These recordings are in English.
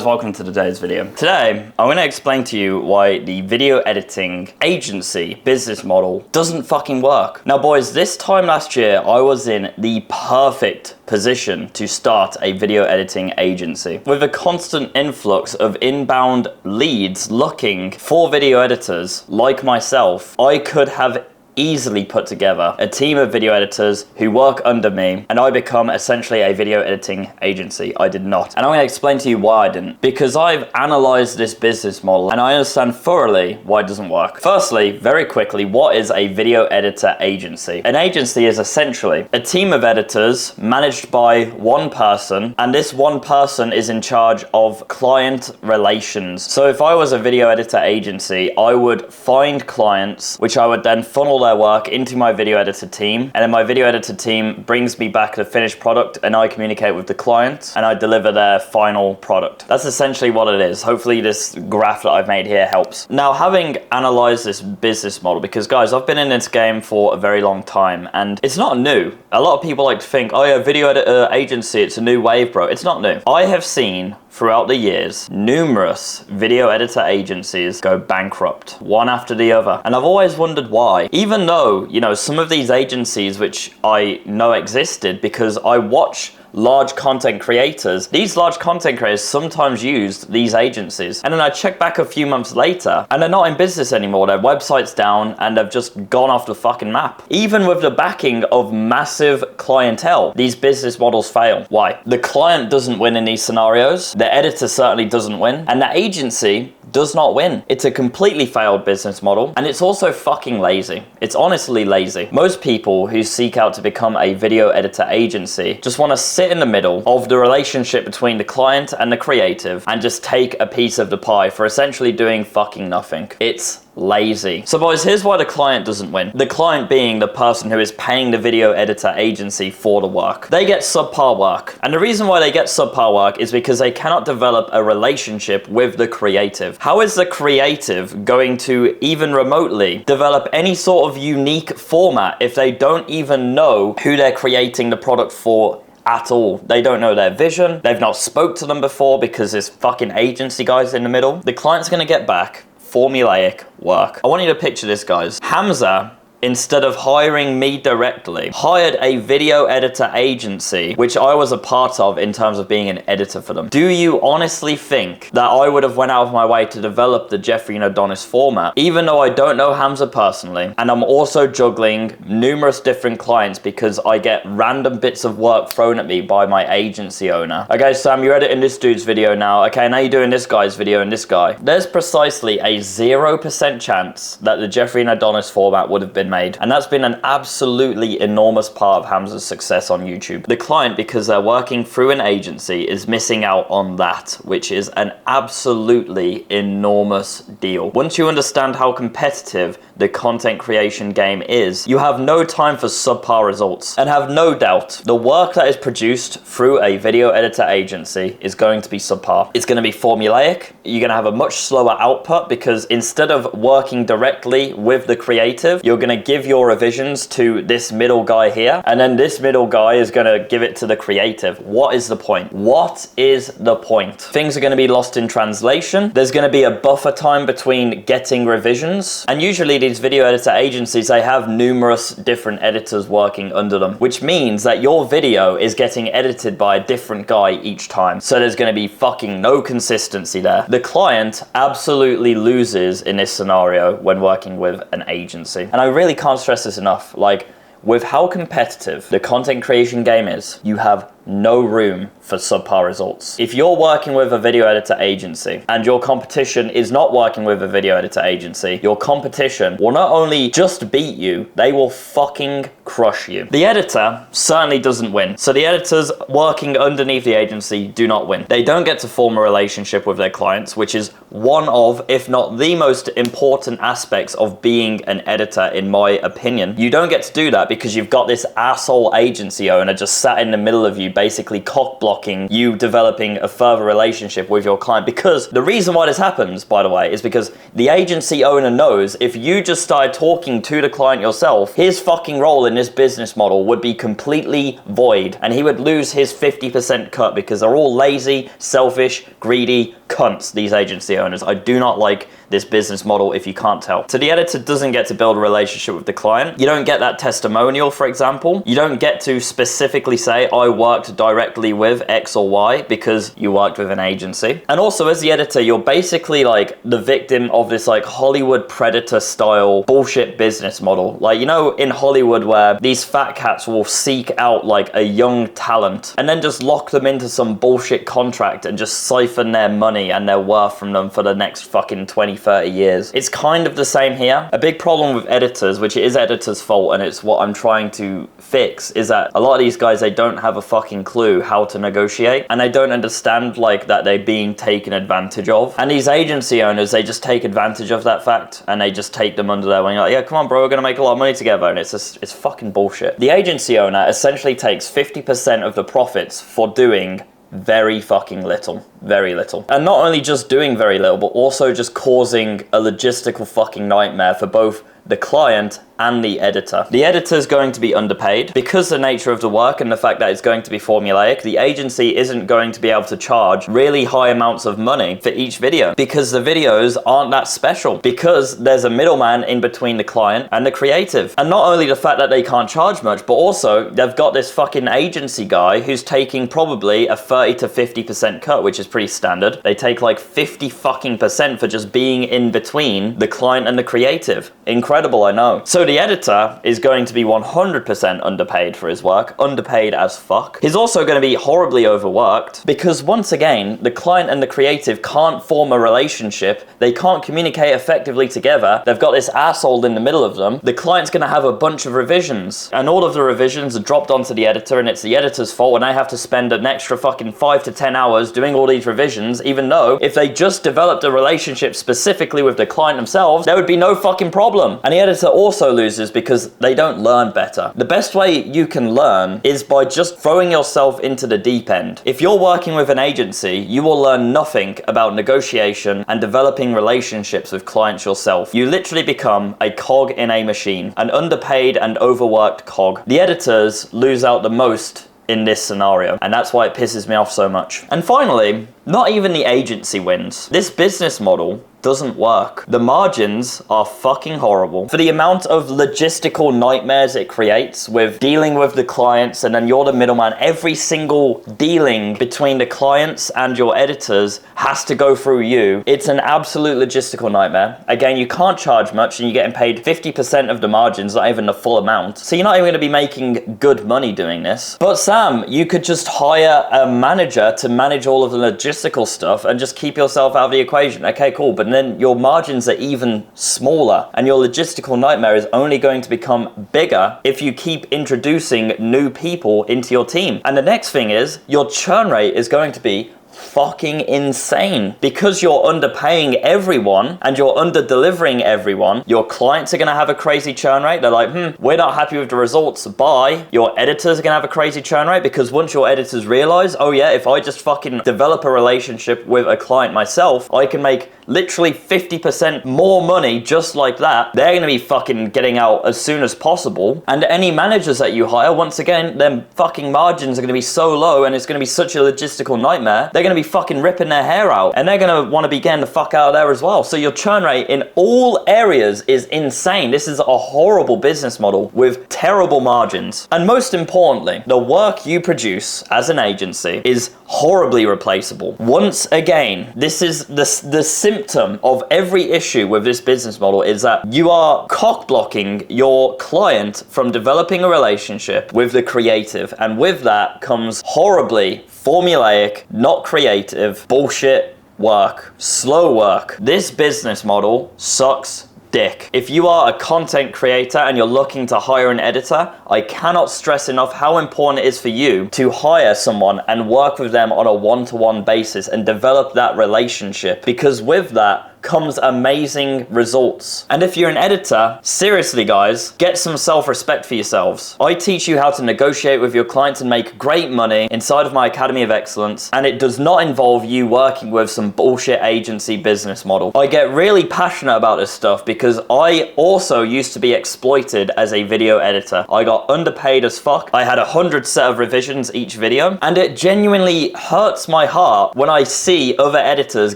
welcome to today's video. Today, I'm going to explain to you why the video editing agency business model doesn't fucking work. Now boys, this time last year, I was in the perfect position to start a video editing agency. With a constant influx of inbound leads looking for video editors like myself, I could have easily put together a team of video editors who work under me, and I become essentially a video editing agency. I did not. And I'm going to explain to you why I didn't. Because I've analyzed this business model and I understand thoroughly why it doesn't work. Firstly, very quickly, what is a video editor agency? An agency is essentially a team of editors managed by one person, and this one person is in charge of client relations. So if I was a video editor agency, I would find clients, which I would then funnel their work into my video editor team, and then my video editor team brings me back the finished product, and I communicate with the client and I deliver their final product. That's essentially what it is. Hopefully this graph that I've made here helps. Now, having analyzed this business model, because guys, I've been in this game for a very long time and it's not new. A lot of people like to think, oh yeah, video editor agency, it's a new wave, bro. It's not new. I have seen throughout the years numerous video editor agencies go bankrupt, one after the other, and I've always wondered why. Even though, you know, some of these agencies which I know existed because I watch large content creators, these large content creators sometimes used these agencies, and then I check back a few months later and they're not in business anymore. Their website's down and they've just gone off the fucking map. Even with the backing of massive clientele, these business models fail. Why? The client doesn't win in these scenarios, the editor certainly doesn't win, and the agency does not win. It's a completely failed business model, and it's also fucking lazy. It's honestly lazy. Most people who seek out to become a video editor agency just want to sit in the middle of the relationship between the client and the creative and just take a piece of the pie for essentially doing fucking nothing. It's lazy. So boys, here's why the client doesn't win. The client being the person who is paying the video editor agency for the work. They get subpar work. And the reason why they get subpar work is because they cannot develop a relationship with the creative. How is the creative going to even remotely develop any sort of unique format if they don't even know who they're creating the product for at all? They don't know their vision. They've not spoke to them before because this fucking agency guy's in the middle. The client's gonna get back formulaic work. I want you to picture this, guys. Hamza, instead of hiring me directly, hired a video editor agency, which I was a part of in terms of being an editor for them. Do you honestly think that I would have went out of my way to develop the Jeffrey and Adonis format, even though I don't know Hamza personally, and I'm also juggling numerous different clients because I get random bits of work thrown at me by my agency owner? Okay, Sam, you're editing this dude's video now. Okay, now you're doing this guy's video and this guy. There's precisely a 0% chance that the Jeffrey and Adonis format would have been made. And that's been an absolutely enormous part of Hamza's success on YouTube. The client, because they're working through an agency, is missing out on that, which is an absolutely enormous deal. Once you understand how competitive the content creation game is, you have no time for subpar results. And have no doubt, the work that is produced through a video editor agency is going to be subpar. It's going to be formulaic. You're going to have a much slower output because instead of working directly with the creative, you're going to give your revisions to this middle guy here, and then this middle guy is going to give it to the creative. What is the point? What is the point? Things are going to be lost in translation. There's going to be a buffer time between getting revisions, and usually these video editor agencies, they have numerous different editors working under them, which means that your video is getting edited by a different guy each time. So there's going to be fucking no consistency there. The client absolutely loses in this scenario when working with an agency. And I really can't stress this enough. Like, with how competitive the content creation game is, you have no room for subpar results. If you're working with a video editor agency and your competition is not working with a video editor agency, your competition will not only just beat you, they will fucking crush you. The editor certainly doesn't win. So the editors working underneath the agency do not win. They don't get to form a relationship with their clients, which is one of, if not the most important aspects of being an editor, in my opinion. You don't get to do that because you've got this asshole agency owner just sat in the middle of you basically cock blocking you developing a further relationship with your client. Because the reason why this happens, by the way, is because the agency owner knows if you just started talking to the client yourself, his fucking role in this business model would be completely void, and he would lose his 50% cut, because they're all lazy, selfish, greedy cunts, these agency owners. I do not like this business model, if you can't tell. So the editor doesn't get to build a relationship with the client. You don't get that testimonial, for example. You don't get to specifically say, I worked directly with X or Y, because you worked with an agency. And also, as the editor, you're basically like the victim of this like Hollywood Predator style bullshit business model. Like, you know, in Hollywood, where these fat cats will seek out like a young talent and then just lock them into some bullshit contract and just siphon their money and their worth from them for the next fucking 20-30 years. It's kind of the same here. A big problem with editors, which is editors' fault, and it's what I'm trying to fix, is that a lot of these guys, they don't have a fucking clue how to negotiate, and they don't understand like that they're being taken advantage of. And these agency owners, they just take advantage of that fact, and they just take them under their wing, like, yeah, come on bro, we're gonna make a lot of money together. And it's just, it's fucking bullshit. The agency owner essentially takes 50% of the profits for doing very fucking little. Very little. And not only just doing very little, but also just causing a logistical fucking nightmare for both the client and the editor. The editor is going to be underpaid because the nature of the work and the fact that it's going to be formulaic. The agency isn't going to be able to charge really high amounts of money for each video because the videos aren't that special, because there's a middleman in between the client and the creative. And not only the fact that they can't charge much, but also they've got this fucking agency guy who's taking probably a 30 to 50% cut, which is pretty standard. They take like 50 fucking percent for just being in between the client and the creative. Incredible, I know. So the editor is going to be 100% underpaid for his work, underpaid as fuck. He's also going to be horribly overworked because, once again, the client and the creative can't form a relationship. They can't communicate effectively together. They've got this asshole in the middle of them. The client's going to have a bunch of revisions, and all of the revisions are dropped onto the editor, and it's the editor's fault, and they have to spend an extra fucking 5 to 10 hours doing all these revisions, even though if they just developed a relationship specifically with the client themselves, there would be no fucking problem. And the editor also loses because they don't learn better. The best way you can learn is by just throwing yourself into the deep end. If you're working with an agency, you will learn nothing about negotiation and developing relationships with clients yourself. You literally become a cog in a machine, an underpaid and overworked cog. The editors lose out the most in this scenario, and that's why it pisses me off so much. And finally, not even the agency wins. This business model doesn't work. The margins are fucking horrible. For the amount of logistical nightmares it creates with dealing with the clients, and then you're the middleman. Every single dealing between the clients and your editors has to go through you. It's an absolute logistical nightmare. Again, you can't charge much and you're getting paid 50% of the margins, not even the full amount. So you're not even gonna be making good money doing this. But Sam, you could just hire a manager to manage all of the logistical stuff and just keep yourself out of the equation. Okay, cool, but then your margins are even smaller, and your logistical nightmare is only going to become bigger if you keep introducing new people into your team. And the next thing is, your churn rate is going to be fucking insane because you're underpaying everyone and you're under delivering everyone. Your clients are going to have a crazy churn rate. They're like, we're not happy with the results. Bye. Your editors are going to have a crazy churn rate because once your editors realize, oh yeah, if I just fucking develop a relationship with a client myself, I can make literally 50% more money just like that. They're going to be fucking getting out as soon as possible. And any managers that you hire, once again, their fucking margins are going to be so low and it's going to be such a logistical nightmare. They're going to be fucking ripping their hair out, and they're going to want to be getting the fuck out of there as well. So your churn rate in all areas is insane. This is a horrible business model with terrible margins. And most importantly, the work you produce as an agency is horribly replaceable. Once again, this is the symptom of every issue with this business model, is that you are cock blocking your client from developing a relationship with the creative, and with that comes horribly formulaic, not creative, bullshit work, slow work. This business model sucks dick. If you are a content creator and you're looking to hire an editor, I cannot stress enough how important it is for you to hire someone and work with them on a one-to-one basis and develop that relationship, because with that comes amazing results. And if you're an editor, seriously guys, get some self-respect for yourselves. I teach you how to negotiate with your clients and make great money inside of my Academy of Excellence, and it does not involve you working with some bullshit agency business model. I get really passionate about this stuff because I also used to be exploited as a video editor. I got underpaid as fuck. I had 100 set of revisions each video, and it genuinely hurts my heart when I see other editors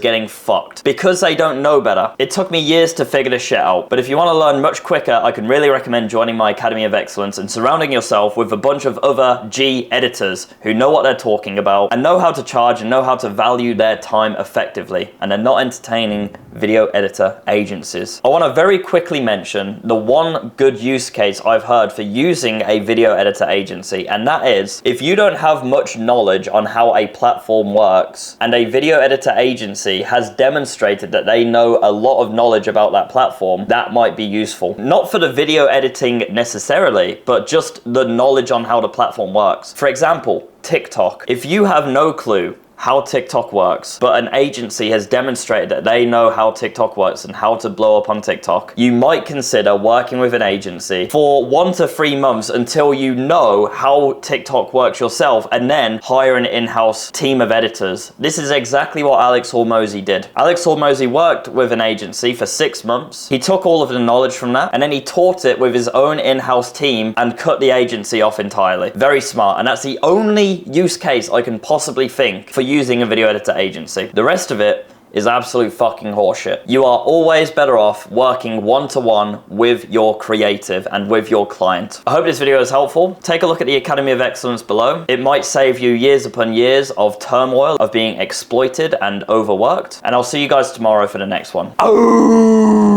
getting fucked because they don't know better. It took me years to figure this shit out, but if you want to learn much quicker, I can really recommend joining my Academy of Excellence and surrounding yourself with a bunch of other G editors who know what they're talking about and know how to charge and know how to value their time effectively, and they're not entertaining video editor agencies. I want to very quickly mention the one good use case I've heard for using a video editor agency, and that is if you don't have much knowledge on how a platform works and a video editor agency has demonstrated that they know a lot of knowledge about that platform, that might be useful. Not for the video editing necessarily, but just the knowledge on how the platform works. For example, TikTok. If you have no clue how TikTok works, but an agency has demonstrated that they know how TikTok works and how to blow up on TikTok, you might consider working with an agency for 1 to 3 months until you know how TikTok works yourself, and then hire an in-house team of editors. This is exactly what Alex Hormozi did. Alex Hormozi worked with an agency for 6 months. He took all of the knowledge from that, and then he taught it with his own in-house team and cut the agency off entirely. Very smart, and that's the only use case I can possibly think for using a video editor agency. The rest of it is absolute fucking horseshit. You are always better off working one-to-one with your creative and with your client. I hope this video is helpful. Take a look at the Academy of Excellence below. It might save you years upon years of turmoil, of being exploited and overworked. And I'll see you guys tomorrow for the next one. Oh!